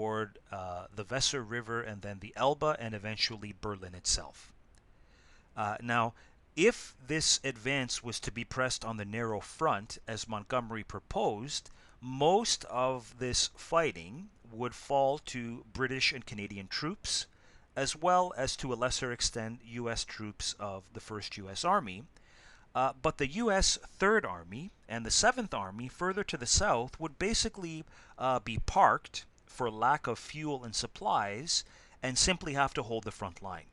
toward the Weser River and then the Elbe and eventually Berlin itself. Now, if this advance was to be pressed on the narrow front, as Montgomery proposed, most of this fighting would fall to British and Canadian troops, as well as to a lesser extent U.S. troops of the 1st U.S. Army. But the U.S. Third Army and the Seventh Army further to the south would basically be parked for lack of fuel and supplies and simply have to hold the front line.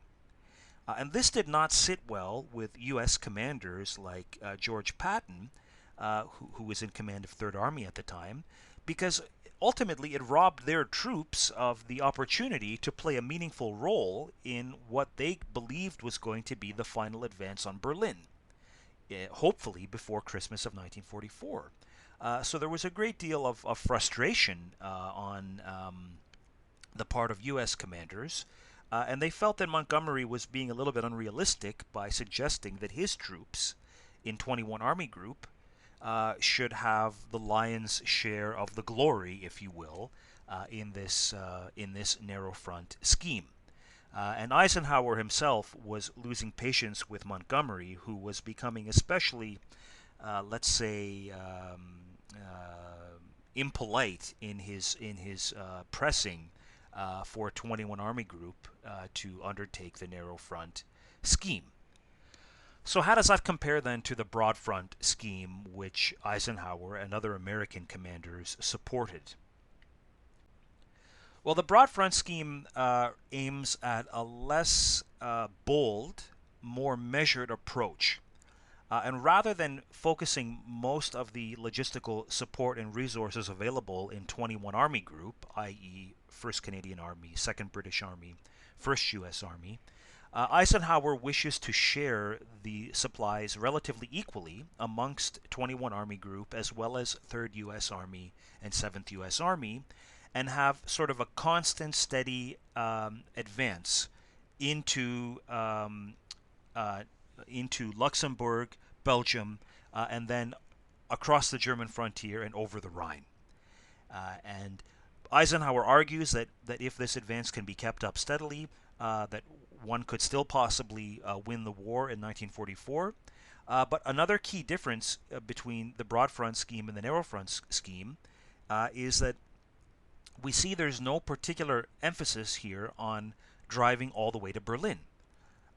And this did not sit well with U.S. commanders like George Patton, who was in command of Third Army at the time, because ultimately it robbed their troops of the opportunity to play a meaningful role in what they believed was going to be the final advance on Berlin, hopefully before Christmas of 1944. So there was a great deal of frustration on the part of U.S. commanders, and they felt that Montgomery was being a little bit unrealistic by suggesting that his troops in 21 Army Group should have the lion's share of the glory, if you will, in this narrow front scheme. And Eisenhower himself was losing patience with Montgomery, who was becoming especially, let's say, impolite in his pressing for 21 Army Group to undertake the narrow front scheme. So how does that compare then to the broad front scheme which Eisenhower and other American commanders supported? Well, the broad front scheme aims at a less bold, more measured approach. And rather than focusing most of the logistical support and resources available in 21 Army Group, i.e. 1st Canadian Army, 2nd British Army, 1st U.S. Army, Eisenhower wishes to share the supplies relatively equally amongst 21 Army Group as well as 3rd U.S. Army and 7th U.S. Army, and have sort of a constant, steady advance into Luxembourg, Belgium, and then across the German frontier and over the Rhine. And Eisenhower argues that if this advance can be kept up steadily, that one could still possibly win the war in 1944. But another key difference between the broad front scheme and the narrow front scheme is that we see there's no particular emphasis here on driving all the way to Berlin.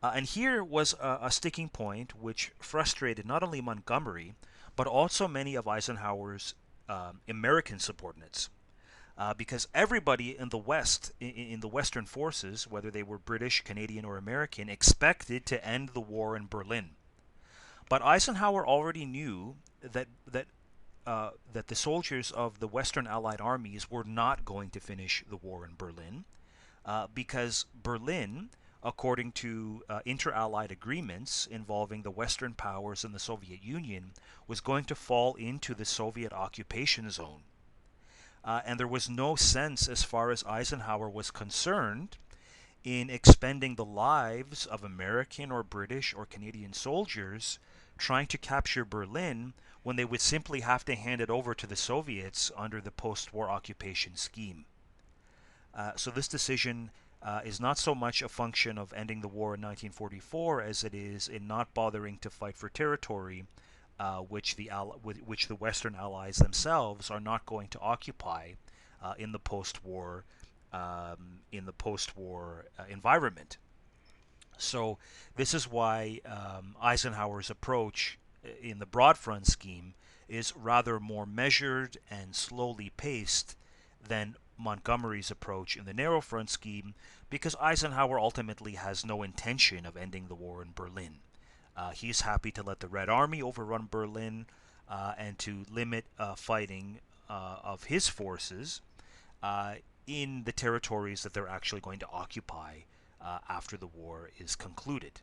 And here was a sticking point which frustrated not only Montgomery, but also many of Eisenhower's American subordinates. Because everybody in the West, in the Western forces, whether they were British, Canadian, or American, expected to end the war in Berlin. But Eisenhower already knew that the soldiers of the Western Allied armies were not going to finish the war in Berlin, because Berlin, according to inter-allied agreements involving the Western powers and the Soviet Union, was going to fall into the Soviet occupation zone. And there was no sense, as far as Eisenhower was concerned, in expending the lives of American or British or Canadian soldiers trying to capture Berlin when they would simply have to hand it over to the Soviets under the post-war occupation scheme. So this decision is not so much a function of ending the war in 1944 as it is in not bothering to fight for territory which the Western Allies themselves are not going to occupy in the post-war environment. So this is why Eisenhower's approach in the broad front scheme is rather more measured and slowly paced than Montgomery's approach in the narrow front scheme, because Eisenhower ultimately has no intention of ending the war in Berlin. He's happy to let the Red Army overrun Berlin and to limit fighting of his forces in the territories that they're actually going to occupy after the war is concluded.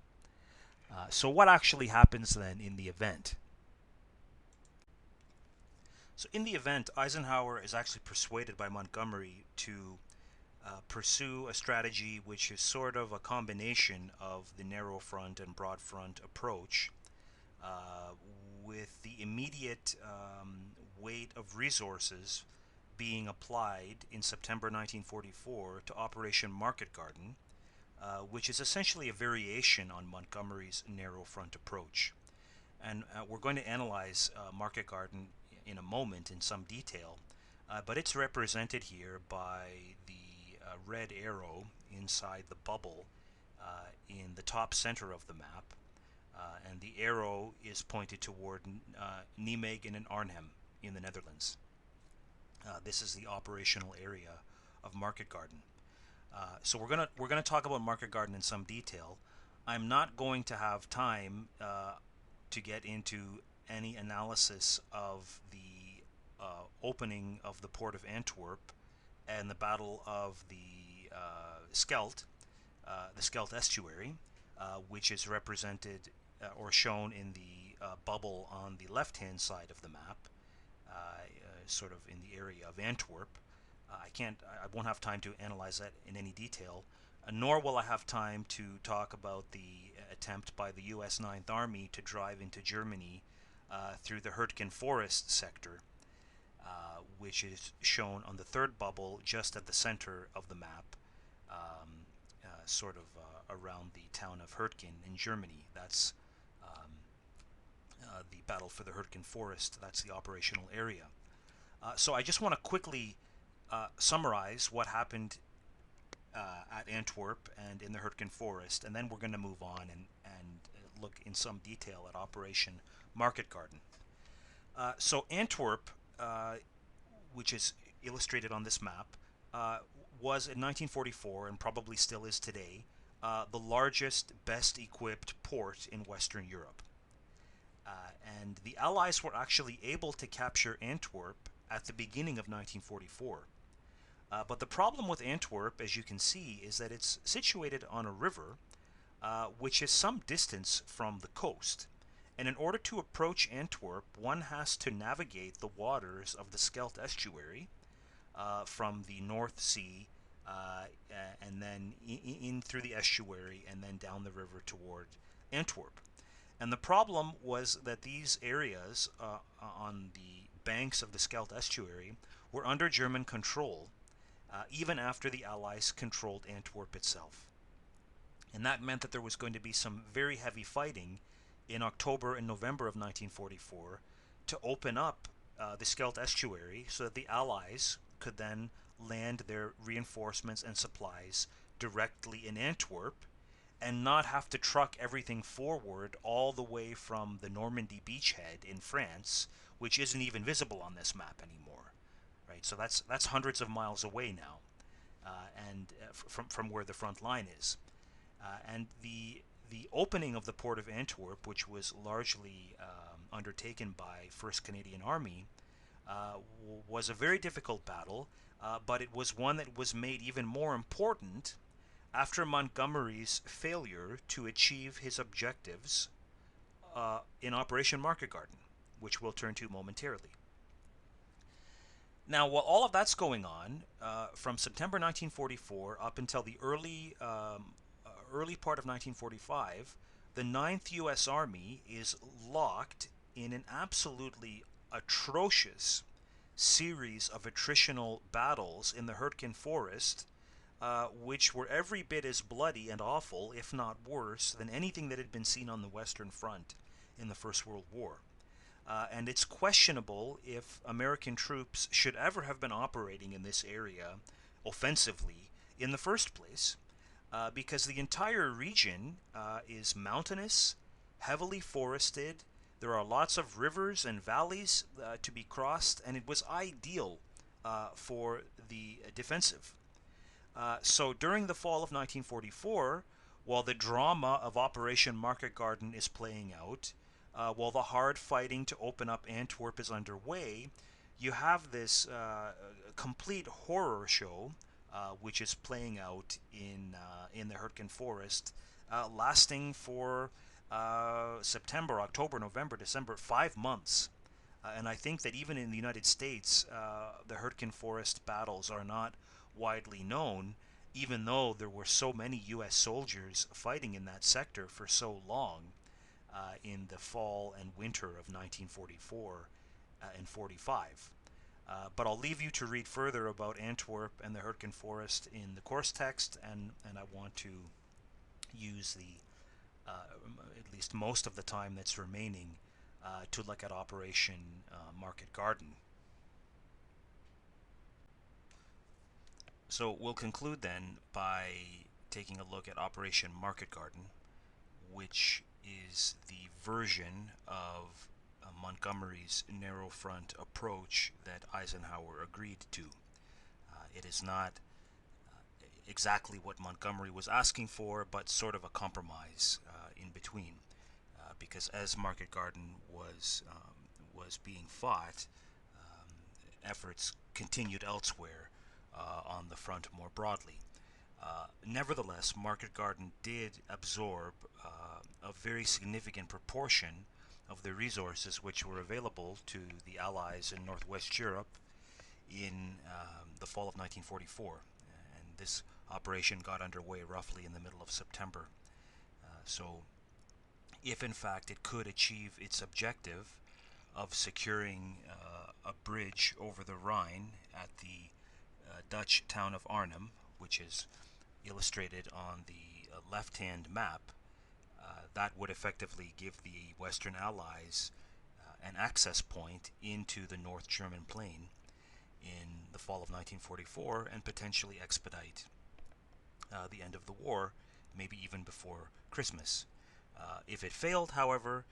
So what actually happens then in the event? So in the event, Eisenhower is actually persuaded by Montgomery to pursue a strategy which is sort of a combination of the narrow front and broad front approach, with the immediate weight of resources being applied in September 1944 to Operation Market Garden, which is essentially a variation on Montgomery's narrow front approach. And we're going to analyze Market Garden in a moment in some detail, but it's represented here by the red arrow inside the bubble in the top center of the map, and the arrow is pointed toward Nijmegen and Arnhem in the Netherlands. This is the operational area of Market Garden. So we're gonna talk about Market Garden in some detail. I'm not going to have time to get into any analysis of the opening of the port of Antwerp and the Battle of the Scheldt estuary, which is represented or shown in the bubble on the left-hand side of the map, sort of in the area of Antwerp. I won't have time to analyze that in any detail, nor will I have time to talk about the attempt by the U.S. Ninth Army to drive into Germany through the Hurtgen Forest sector, which is shown on the third bubble just at the center of the map, sort of around the town of Hurtgen in Germany. That's the battle for the Hurtgen Forest. That's the operational area. So I just want to quickly summarize what happened at Antwerp and in the Hurtgen Forest, and then we're going to move on and look in some detail at Operation Market Garden. So Antwerp, which is illustrated on this map, was in 1944, and probably still is today, the largest, best equipped port in Western Europe. And the Allies were actually able to capture Antwerp at the beginning of 1944. But the problem with Antwerp, as you can see, is that it's situated on a river which is some distance from the coast. And in order to approach Antwerp, one has to navigate the waters of the Scheldt estuary from the North Sea and then in through the estuary and then down the river toward Antwerp. And the problem was that these areas on the banks of the Scheldt estuary were under German control even after the Allies controlled Antwerp itself. And that meant that there was going to be some very heavy fighting in October and November of 1944 to open up the Scheldt estuary so that the Allies could then land their reinforcements and supplies directly in Antwerp and not have to truck everything forward all the way from the Normandy beachhead in France, which isn't even visible on this map anymore. Right, so that's hundreds of miles away now, and from where the front line is. And the opening of the port of Antwerp, which was largely undertaken by 1st Canadian Army, was a very difficult battle, but it was one that was made even more important after Montgomery's failure to achieve his objectives in Operation Market Garden, which we'll turn to momentarily. Now, while all of that's going on, from September 1944 up until the early part of 1945, the 9th U.S. Army is locked in an absolutely atrocious series of attritional battles in the Hurtgen Forest, which were every bit as bloody and awful, if not worse, than anything that had been seen on the Western Front in the First World War. And it's questionable if American troops should ever have been operating in this area offensively in the first place, because the entire region is mountainous, heavily forested. There are lots of rivers and valleys to be crossed, and it was ideal for the defensive. So during the fall of 1944, while the drama of Operation Market Garden is playing out, while the hard fighting to open up Antwerp is underway, you have this complete horror show which is playing out in the Hurtgen Forest, lasting for September, October, November, December, 5 months. And I think that even in the United States, the Hurtgen Forest battles are not widely known, even though there were so many U.S. soldiers fighting in that sector for so long in the fall and winter of 1944 and 45. But I'll leave you to read further about Antwerp and the Hurtgen Forest in the course text, and I want to use at least most of the time that's remaining to look at Operation Market Garden. So we'll conclude then by taking a look at Operation Market Garden, which is the version of Montgomery's narrow front approach that Eisenhower agreed to. It is not exactly what Montgomery was asking for, but sort of a compromise in between, because as Market Garden was being fought, efforts continued elsewhere on the front more broadly. Nevertheless, Market Garden did absorb a very significant proportion of the resources which were available to the Allies in Northwest Europe in the fall of 1944. And this operation got underway roughly in the middle of September. So if in fact it could achieve its objective of securing a bridge over the Rhine at the Dutch town of Arnhem, which is illustrated on the left-hand map, that would effectively give the Western Allies an access point into the North German plain in the fall of 1944 and potentially expedite the end of the war, maybe even before Christmas. If it failed, however,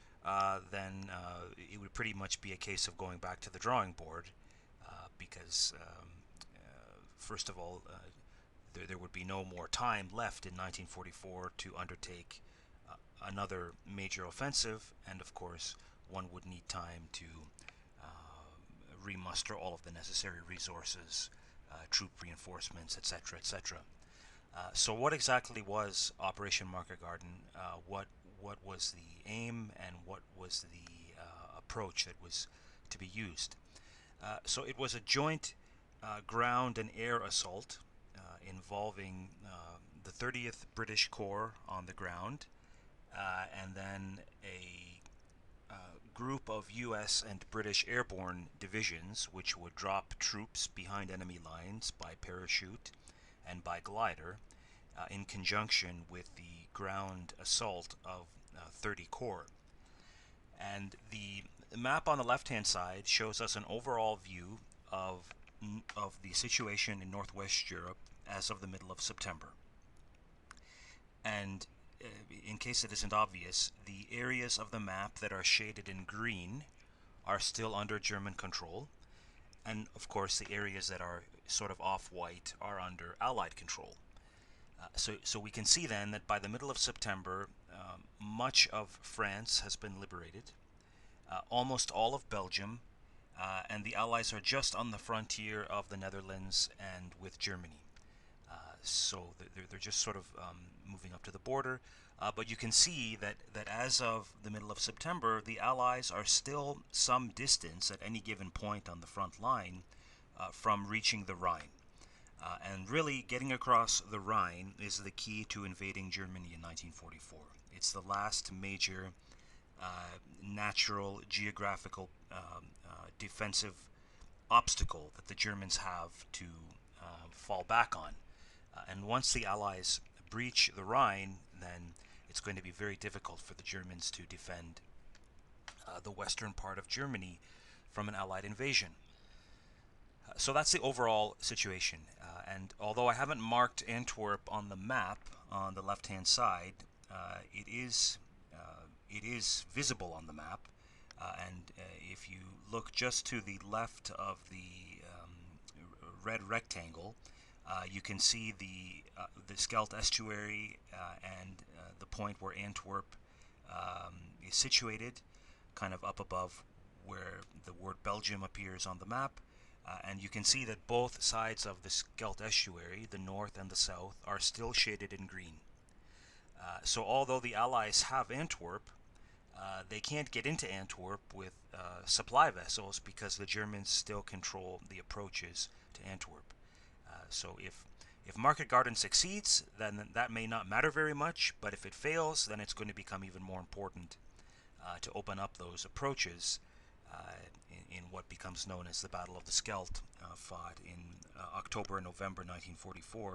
then it would pretty much be a case of going back to the drawing board, because first of all, there would be no more time left in 1944 to undertake another major offensive, and of course one would need time to remuster all of the necessary resources, troop reinforcements, etc., etc. So what exactly was Operation Market Garden? What was the aim, and what was the approach that was to be used? So it was a joint ground and air assault involving the 30th British Corps on the ground, and then a group of U.S. and British airborne divisions which would drop troops behind enemy lines by parachute and by glider in conjunction with the ground assault of 30 Corps. And the map on the left-hand side shows us an overall view of the situation in Northwest Europe as of the middle of September. And in case it isn't obvious, the areas of the map that are shaded in green are still under German control, and of course the areas that are sort of off-white are under Allied control. So we can see then that by the middle of September, much of France has been liberated, almost all of Belgium, and the Allies are just on the frontier of the Netherlands and with Germany. So they're just sort of moving up to the border. But you can see that as of the middle of September, the Allies are still some distance at any given point on the front line from reaching the Rhine. And really, getting across the Rhine is the key to invading Germany in 1944. It's the last major natural, geographical, defensive obstacle that the Germans have to fall back on. And once the Allies breach the Rhine, then it's going to be very difficult for the Germans to defend the western part of Germany from an Allied invasion. So that's the overall situation. And although I haven't marked Antwerp on the map on the left-hand side, it is visible on the map. And if you look just to the left of the red rectangle, you can see the Scheldt estuary and the point where Antwerp is situated, kind of up above where the word Belgium appears on the map. And you can see that both sides of the Scheldt estuary, the north and the south, are still shaded in green. So although the Allies have Antwerp, they can't get into Antwerp with supply vessels because the Germans still control the approaches to Antwerp. So if Market Garden succeeds, then that may not matter very much, but if it fails, then it's going to become even more important to open up those approaches in what becomes known as the Battle of the Scheldt, fought in October and November 1944.